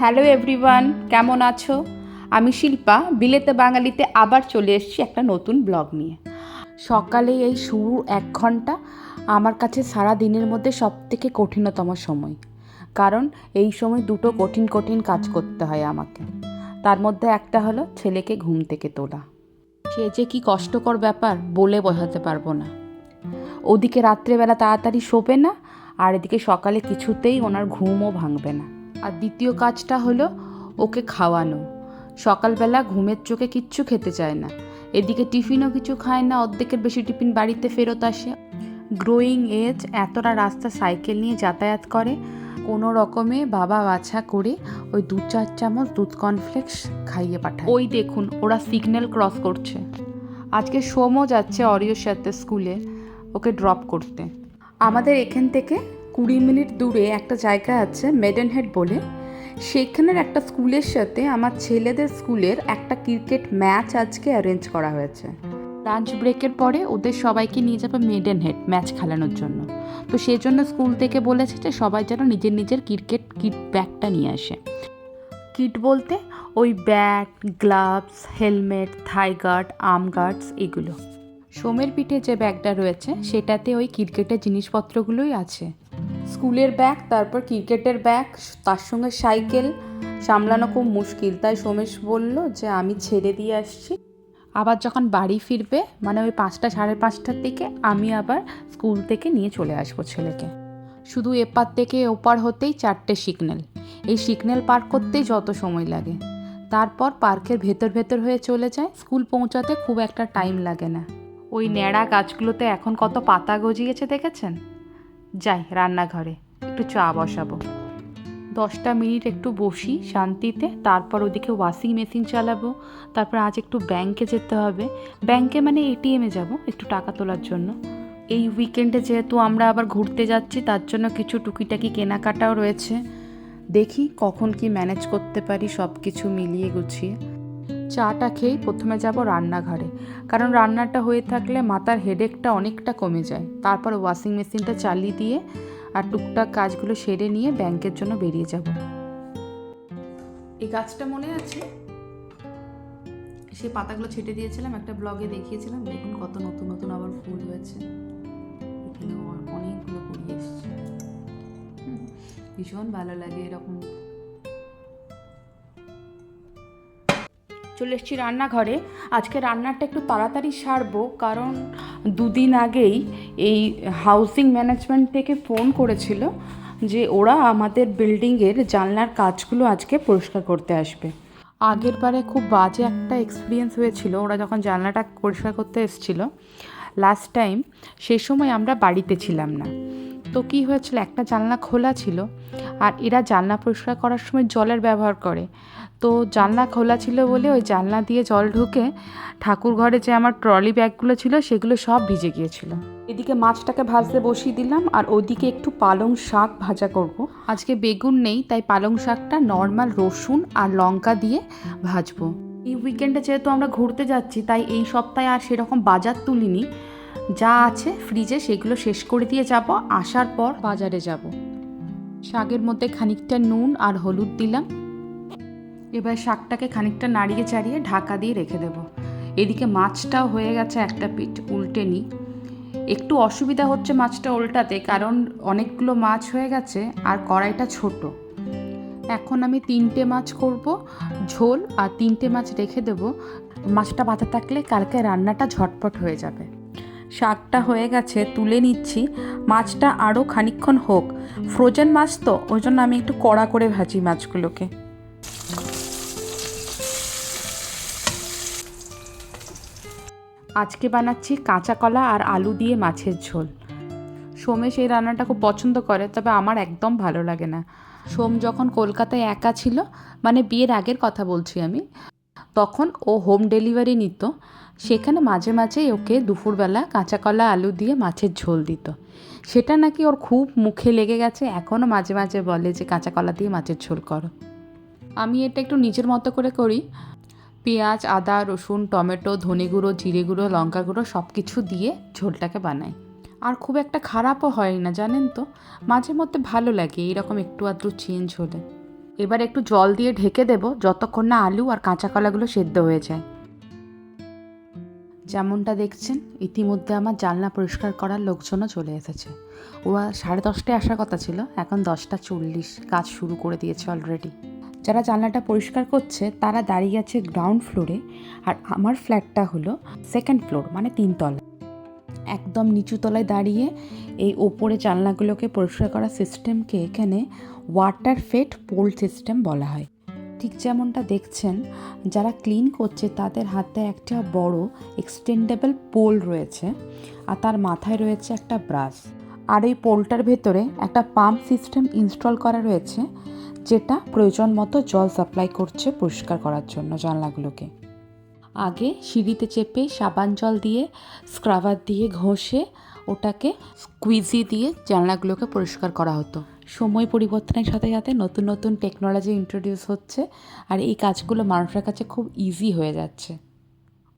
Hello everyone, কেমন আছো? আমি শিল্পা, বিলেতে বাঙালিতে আবার চলে এসেছি একটা নতুন ব্লগ নিয়ে। সকালে এই শুরু 1 ঘন্টা আমার কাছে সারা দিনের মধ্যে সবথেকে কঠিনতম সময়, কারণ এই সময় দুটো কঠিন কঠিন কাজ করতে হয় আমাকে। তার মধ্যে একটা হলো ছেলেকে ঘুম থেকে তোলা। সে যে কি কষ্টকর ব্যাপার বলে বোঝাতে পারবো না। ওদিকে রাত্রেবেলা তাড়াতাড়ি শোবে না, আর এদিকে সকালে কিছুতেই ওনার ঘুমও ভাঙবে না। আর দ্বিতীয় কাজটা হলো ওকে খাওয়ানো। সকালবেলা ঘুমের চোখে কিচ্ছু খেতে চায় না, এদিকে টিফিনও কিছু খায় না, অর্ধেকের বেশি টিফিন বাড়িতে ফেরত আসে। গ্রোয়িং এজ, এতটা রাস্তা সাইকেল নিয়ে যাতায়াত করে, কোনো রকমে বাবা বাছা করে ওই 2-4 চামচ দুধ কর্নফ্লেক্স খাইয়ে পাঠায়। ওই দেখুন ওরা সিগন্যাল ক্রস করছে। আজকে সোমও যাচ্ছে অরিওর সাথে স্কুলে ওকে ড্রপ করতে। আমাদের এখান থেকে 20 মিনিট দূরে একটা জায়গা আছে মেডেনহেড বলে, সেখানের একটা স্কুলের সাথে আমার ছেলেদের স্কুলের একটা ক্রিকেট ম্যাচ আজকে অ্যারেঞ্জ করা হয়েছে। লাঞ্চ ব্রেকের পরে ওদের সবাইকে নিয়ে যাবে মেডেনহেড ম্যাচ খেলানোর জন্য। তো সেই জন্য স্কুল থেকে বলেছে যে সবাই যেন নিজের নিজের ক্রিকেট কিট ব্যাগটা নিয়ে আসে। কিট বলতে ওই ব্যাট, গ্লাভস, হেলমেট, থাই গার্ড, আর্ম গার্ডস এগুলো। সোমের পিঠে যে ব্যাগটা রয়েছে সেটাতে ওই ক্রিকেটের জিনিসপত্রগুলোই আছে। স্কুলের ব্যাগ, তারপর ক্রিকেটের ব্যাগ, তার সঙ্গে সাইকেল সামলানো খুব মুশকিল, তাই সোমেশ বলল যে আমি ছেড়ে দিয়ে আসছি। আবার যখন বাড়ি ফিরবে মানে ওই 5টা সাড়ে 5টার দিকে আমি আবার স্কুল থেকে নিয়ে চলে আসবো ছেলেকে। শুধু এপার থেকে ওপার হতেই 4টে সিগন্যাল, এই সিগন্যাল পার করতেই যত সময় লাগে। তারপর পার্কের ভেতর হয়ে চলে যায়। স্কুল পৌঁছাতে খুব একটা টাইম লাগে না। ওই ন্যাড়া গাছগুলোতে এখন কত পাতা গজিয়েছে দেখেছেন? যাই রান্নাঘরে একটু চা বসাবো। 10টা মিনিট একটু বসি শান্তিতে, তারপর ওদিকে ওয়াশিং মেশিন চালাবো। তারপর আজ একটু ব্যাংকে যেতে হবে। ব্যাংকে মানে এটিএমে যাব একটু টাকা তোলার জন্য। এই উইকেন্ডে যেহেতু আমরা আবার ঘুরতে যাচ্ছি, তার জন্য কিছু টুকিটাকি কেনাকাটাও রয়েছে। দেখি কখন কি ম্যানেজ করতে পারি সব কিছু মিলিয়ে গুছিয়ে। চাটা খেয়েই প্রথমে যাব রান্নাঘরে, কারণ রান্নাটা হয়ে থাকলে মাথার হেডেকটা অনেকটা কমে যায়। তারপর ওয়াশিং মেশিনটা চালিয়ে দিয়ে আর টুকটাক কাজগুলো সেরে নিয়ে ব্যাংকের জন্য বেরিয়ে যাব। এই গাছটা মনে আছে, সেই পাতাগুলো ছেটে দিয়েছিলাম, একটা ব্লগে দেখিয়েছিলাম। দেখুন কত নতুন নতুন আবার ফুল হয়েছে, এখানে অনেকগুলো কুড়ি এসছে। ভীষণ ভালো লাগে এরকম। চলে এসেছি রান্নাঘরে। আজকে রান্নাটা একটু তাড়াতাড়ি সারবো, কারণ 2 দিন আগেই এই হাউজিং ম্যানেজমেন্ট থেকে ফোন করেছিল যে ওরা আমাদের বিল্ডিংয়ের জানলার কাজগুলো আজকে পরিষ্কার করতে আসবে। আগের বারে খুব বাজে একটা এক্সপিরিয়েন্স হয়েছিল ওরা যখন জানলাটা পরিষ্কার করতে এসেছিলো লাস্ট টাইম। সেই সময় আমরা বাড়িতে ছিলাম না। তো কী হয়েছিল, একটা জানলা খোলা ছিল, আর এরা জানলা পরিষ্কার করার সময় জলের ব্যবহার করে। তো জানলা খোলা ছিল বলে ওই জানলা দিয়ে জল ঢুকে ঠাকুর ঘরে যে আমার ট্রলি ব্যাগগুলো ছিল সেগুলো সব ভিজে গিয়েছিল। এদিকে মাছটাকে ভাজতে বসিয়ে দিলাম, আর ওদিকে একটু পালং শাক ভাজা করব। আজকে বেগুন নেই, তাই পালং শাকটা নর্মাল রসুন আর লঙ্কা দিয়ে ভাজবো। এই উইকেন্ডে যেহেতু আমরা ঘুরতে যাচ্ছি, তাই এই সপ্তাহে আর সেরকম বাজার তুলিনি। যা আছে ফ্রিজে সেগুলো শেষ করে দিয়ে যাব, আসার পর বাজারে যাব। শাকের মধ্যে খানিকটা নুন আর হলুদ দিলাম। এবার শাকটাকে খানিকটা নাড়িয়ে চাড়িয়ে ঢাকা দিয়ে রেখে দেব। এদিকে মাছটাও হয়ে গেছে একটা পিঠ, উল্টে নিই। একটু অসুবিধা হচ্ছে মাছটা উল্টাতে, কারণ অনেকগুলো মাছ হয়ে গেছে আর কড়াইটা ছোট। এখন আমি 3টে মাছ করব ঝোল, আর 3টে মাছ রেখে দেব। মাছটা বাঁচা থাকলে কালকে রান্নাটা ঝটপট হয়ে যাবে। শাকটা হয়ে গেছে, তুলে নিচ্ছি। মাছটা আরও খানিকক্ষণ হোক, ফ্রোজেন মাছ তো ওই জন্য আমি একটু কড়া করে ভাজি মাছগুলোকে। আজকে বানাচ্ছি কাঁচা কলা আর আলু দিয়ে মাছের ঝোল। সোমেশ এই রান্নাটা খুব পছন্দ করে, তবে আমার একদম ভালো লাগে না। সোম যখন কলকাতায় একা ছিল, মানে বিয়ের আগের কথা বলছি আমি, তখন ও হোম ডেলিভারি নিত। সেখানে মাঝে মাঝেই ওকে দুপুরবেলা কাঁচা কলা আলু দিয়ে মাছের ঝোল দিত। সেটা নাকি ওর খুব মুখে লেগে গেছে, এখনও মাঝে মাঝে বলে যে কাঁচা কলা দিয়ে মাছের ঝোল করো। আমি এটা একটু নিজের মতো করে করি। পেঁয়াজ, আদা, রসুন, টমেটো, ধনে গুঁড়ো, জিরে গুঁড়ো, লঙ্কা গুঁড়ো সব কিছু দিয়ে ঝোলটাকে বানাই। আর খুব একটা খারাপও হয় না জানেন তো, মাঝে মধ্যে ভালো লাগে এইরকম একটু আধটু চেঞ্জ হলে। এবার একটু জল দিয়ে ঢেকে দেব যতক্ষণ না আলু আর কাঁচা কলাগুলো সেদ্ধ হয়ে যায়। যেমনটা দেখছেন ইতিমধ্যে আমার জানলা পরিষ্কার করার লোকজনও চলে এসেছে। ওরা 10:30টায় আসার কথা ছিল, এখন 10:40, কাজ শুরু করে দিয়েছে অলরেডি। যারা জানলাটা পরিষ্কার করছে তারা দাঁড়িয়ে আছে গ্রাউন্ড ফ্লোরে, আর আমার ফ্ল্যাটটা হলো সেকেন্ড ফ্লোর, মানে 3 তলা। একদম নিচু তলায় দাঁড়িয়ে এই ওপরে জানলাগুলোকে পরিষ্কার করার সিস্টেমকে এখানে ওয়াটার ফেড পোল সিস্টেম বলা হয়। ঠিক যেমনটা দেখছেন, যারা ক্লিন করছে তাদের হাতে একটা বড় এক্সটেন্ডেবল পোল রয়েছে, আর তার মাথায় রয়েছে একটা ব্রাশ। আর এই পোলটার ভেতরে একটা পাম্প সিস্টেম ইনস্টল করা রয়েছে, যেটা প্রয়োজন মতো জল সাপ্লাই করছে পরিষ্কার করার জন্য জানলাগুলোকে। আগে সিঁড়িতে চেপে সাবান জল দিয়ে স্ক্রাবার দিয়ে ঘষে ওটাকে স্কুইজি দিয়ে জানলাগুলোকে পরিষ্কার করা হতো। সময় পরিবর্তনের সাথে সাথে নতুন নতুন টেকনোলজি ইন্ট্রোডিউস হচ্ছে, আর এই কাজগুলো মানুষের কাছে খুব ইজি হয়ে যাচ্ছে।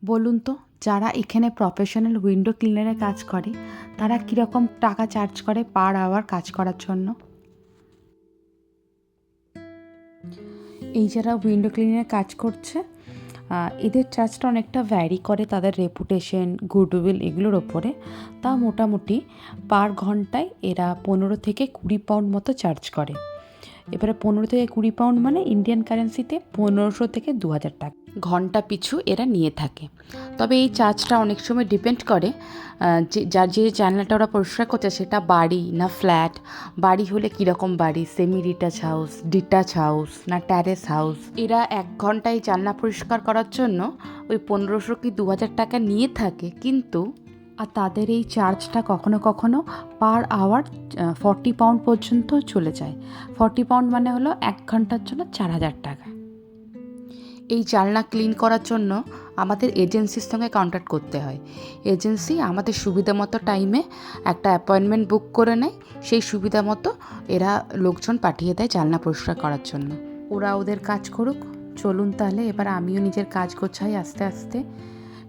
বলুন তো, যারা এখানে প্রফেশনাল উইন্ডো ক্লিনারে কাজ করে তারা কীরকম টাকা চার্জ করে পার আওয়ার কাজ করার জন্য? এই যারা উইন্ডো ক্লিনারে কাজ করছে এদের চার্জটা অনেকটা ভ্যারি করে তাদের রেপুটেশন, গুডউইল এগুলোর ওপরে। তা মোটামুটি পার ঘন্টায় এরা 15 থেকে 20 পাউন্ড মতো চার্জ করে। এবারে 15 থেকে 20 পাউন্ড মানে ইন্ডিয়ান কারেন্সিতে 1500 থেকে 2000 টাকা ঘন্টা পিছু এরা নিয়ে থাকে। তবে এই চার্জটা অনেক সময় ডিপেন্ড করে যে জানলাটা ওরা পরিষ্কার করছে সেটা বাড়ি না ফ্ল্যাট। বাড়ি হলে কীরকম বাড়ি, semi detach house, detach house না ট্যারেস হাউস। এরা 1 ঘন্টায় জানলা পরিষ্কার করার জন্য ওই 1500 কি 2000 টাকা নিয়ে থাকে, কিন্তু আর তাদের এই চার্জটা কখনো কখনো পার আওয়ার 40 পাউন্ড পর্যন্ত চলে যায়। 40 পাউন্ড মানে হলো 1 ঘন্টার জন্য 4000 টাকা। এই জানলা ক্লিন করার জন্য আমাদের এজেন্সির সঙ্গে কন্ট্যাক্ট করতে হয়। এজেন্সি আমাদের সুবিধা মতো টাইমে একটা অ্যাপয়েন্টমেন্ট বুক করে নেয়, সেই সুবিধা মতো এরা লোকজন পাঠিয়ে দেয় জানলা পরিষ্কার করার জন্য। ওরা ওদের কাজ করুক, চলুন তাহলে এবার আমিও নিজের কাজ গোছাই আস্তে আস্তে।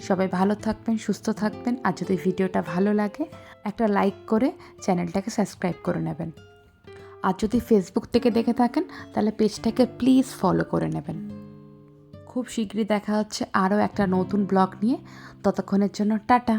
সবাই ভালো থাকবেন, সুস্থ থাকবেন, আর যদি ভিডিওটা ভালো লাগে একটা লাইক করে চ্যানেলটাকে সাবস্ক্রাইব করে নেবেন। আর যদি ফেসবুক থেকে দেখে থাকেন তাহলে পেজটাকে প্লিজ ফলো করে নেবেন। খুব শীঘ্রই দেখা হচ্ছে আরও একটা নতুন ব্লগ নিয়ে। ততক্ষণের জন্য টাটা।